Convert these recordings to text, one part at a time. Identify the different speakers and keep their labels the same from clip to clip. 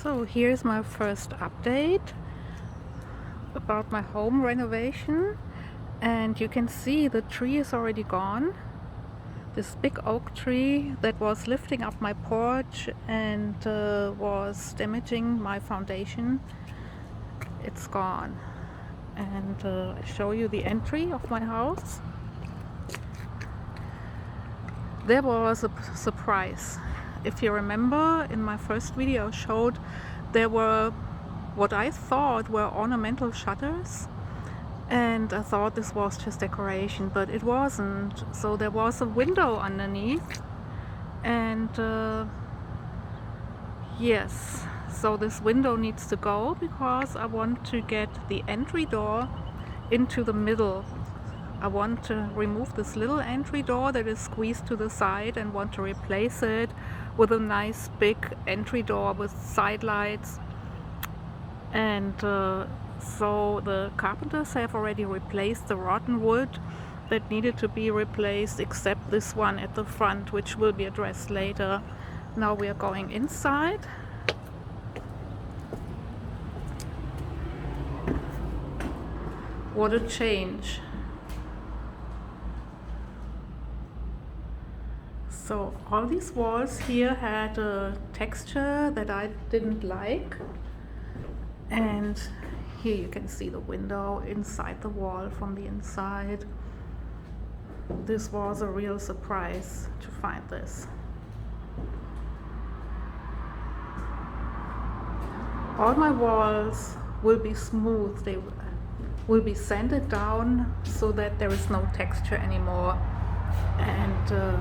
Speaker 1: So here's my first update about my home renovation, and you can see the tree is already gone. This big oak tree that was lifting up my porch and was damaging my foundation, it's gone. And I show you the entry of my house. There was a surprise. If you remember, in my first video I showed there were what I thought were ornamental shutters, and I thought this was just decoration, but it wasn't. So there was a window underneath, and yes, so this window needs to go because I want to get the entry door into the middle. I want to remove this little entry door that is squeezed to the side and want to replace it with a nice big entry door with side lights. And so the carpenters have already replaced the rotten wood that needed to be replaced, except this one at the front, which will be addressed later. Now we are going inside. What a change. So all these walls here had a texture that I didn't like, and here you can see the window inside the wall from the inside. This was a real surprise to find this. All my walls will be smooth, they will be sanded down so that there is no texture anymore, and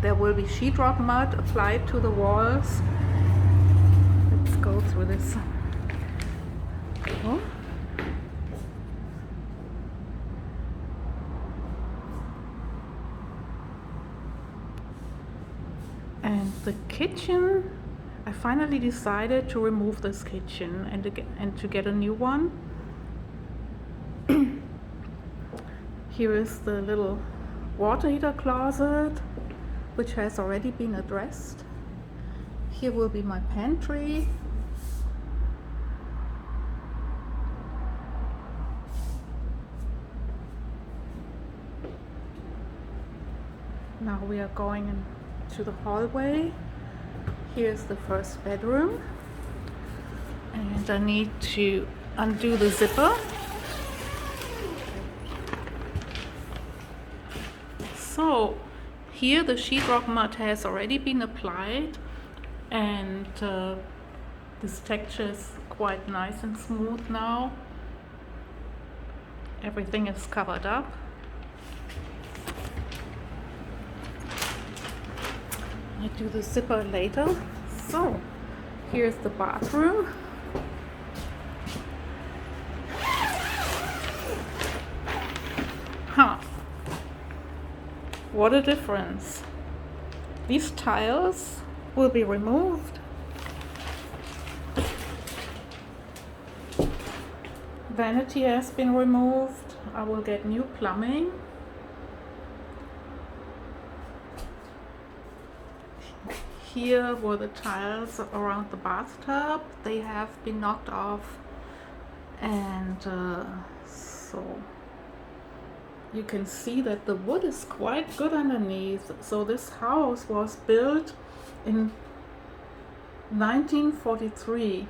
Speaker 1: there will be sheetrock mud applied to the walls. Let's go through this. Oh. And the kitchen, I finally decided to remove this kitchen and to get a new one. Here is the little water heater closet, which has already been addressed. Here will be my pantry. Now we are going into the hallway. Here's the first bedroom, and I need to undo the zipper. So here the sheetrock mud has already been applied, and this texture is quite nice and smooth now. Everything is covered up. I do the zipper later. So here's the bathroom. Huh. What a difference. These tiles will be removed. Vanity has been removed. I will get new plumbing. Here were the tiles around the bathtub. They have been knocked off, and so you can see that the wood is quite good underneath. So this house was built in 1943,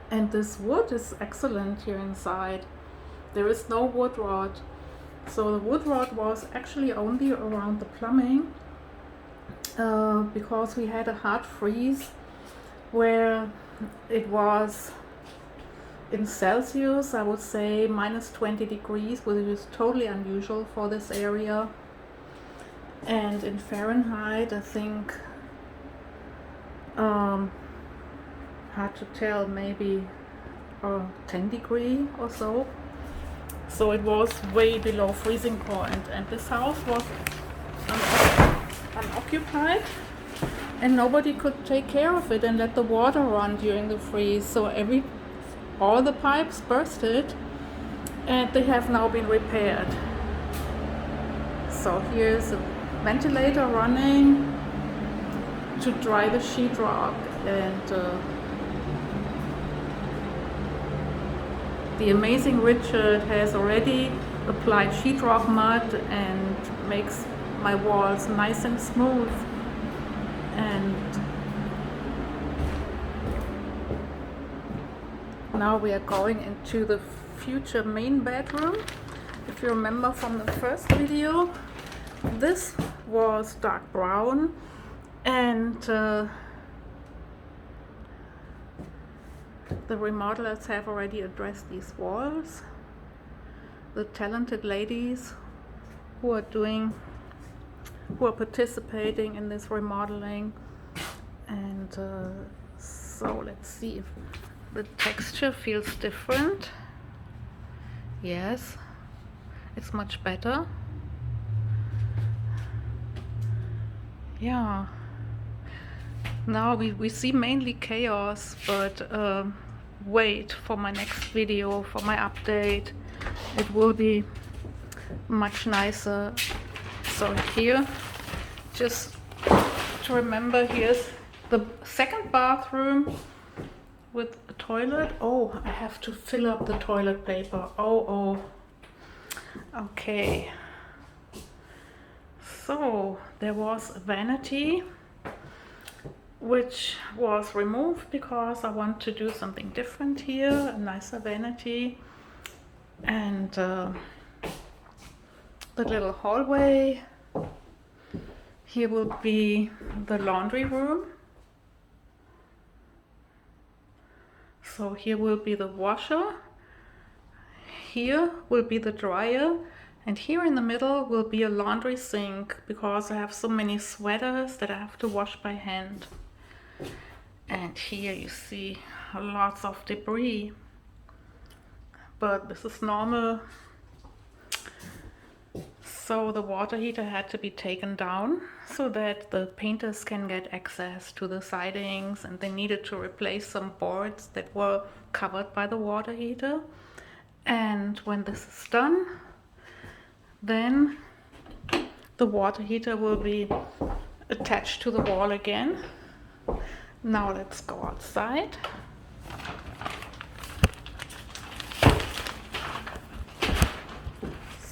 Speaker 1: and this wood is excellent here inside. There is no wood rot, so the wood rot was actually only around the plumbing, because we had a hard freeze where it was in Celsius, I would say -20 degrees, which is totally unusual for this area. And in Fahrenheit, I think, hard to tell, maybe 10 degree or so. So it was way below freezing point, and this house was unoccupied, and nobody could take care of it and let the water run during the freeze. So all the pipes bursted, and they have now been repaired. So here's a ventilator running, to dry the sheetrock, and the amazing Richard has already applied sheetrock mud and makes my walls nice and smooth. And now we are going into the future main bedroom. If you remember from the first video, this was dark brown, and the remodelers have already addressed these walls. The talented ladies who are participating in this remodeling, and so let's see if the texture feels different. Yes, it's much better. Yeah. Now we see mainly chaos, but wait for my next video, for my update. It will be much nicer. So here, just to remember, here's the second bathroom with a toilet. Oh, I have to fill up the toilet paper. Oh. Okay. So there was a vanity which was removed because I want to do something different here, a nicer vanity. And the little hallway. Here will be the laundry room. So here will be the washer. Here will be the dryer. And here in the middle will be a laundry sink, because I have so many sweaters that I have to wash by hand. And here you see lots of debris. But this is normal. So the water heater had to be taken down so that the painters can get access to the sidings, and they needed to replace some boards that were covered by the water heater. And when this is done, then the water heater will be attached to the wall again. Now let's go outside.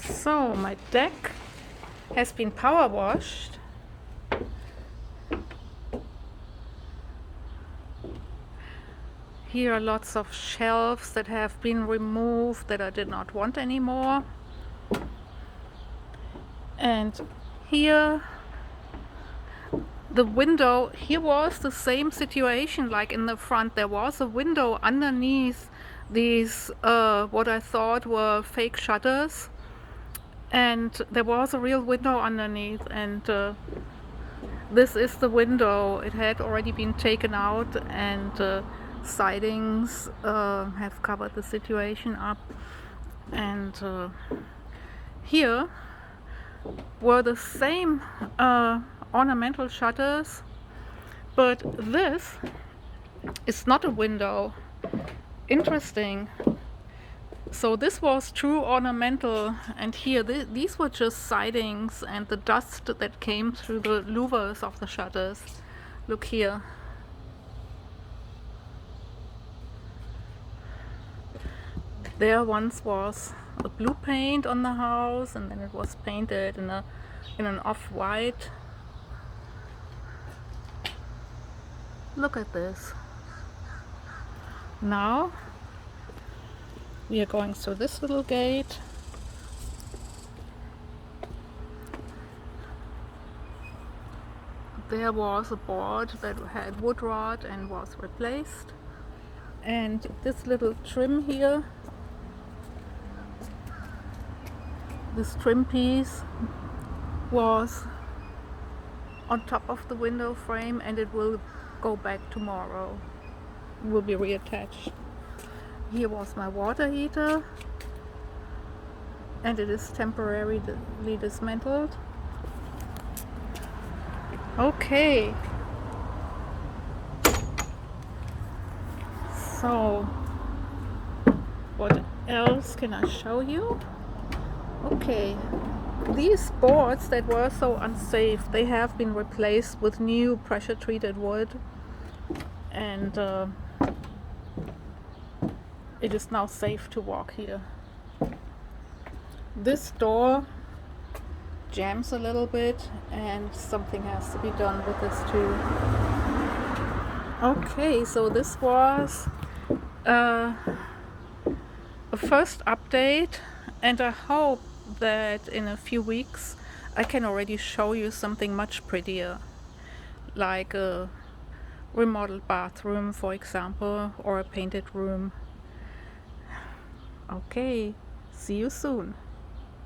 Speaker 1: So my deck has been power washed. Here are lots of shelves that have been removed that I did not want anymore. And here, the window, here was the same situation like in the front. There was a window underneath these, what I thought were fake shutters. And there was a real window underneath, and this is the window. It had already been taken out, and sidings have covered the situation up. And here were the same ornamental shutters, but this is not a window. Interesting. So this was true ornamental, and here these were just sidings and the dust that came through the louvers of the shutters. Look here. There once was a blue paint on the house, and then it was painted in an off-white. Look at this. Now we are going through this little gate. There was a board that had wood rot and was replaced. And this little trim here, this trim piece was on top of the window frame, and it will go back tomorrow. It will be reattached. Here was my water heater, and it is temporarily dismantled. Okay. So, what else can I show you? Okay. These boards that were so unsafe, they have been replaced with new pressure treated wood, and it is now safe to walk here. This door jams a little bit, and something has to be done with this too. Okay, so this was a first update, and I hope that in a few weeks I can already show you something much prettier, like a remodeled bathroom, for example, or a painted room. Okay, see you soon.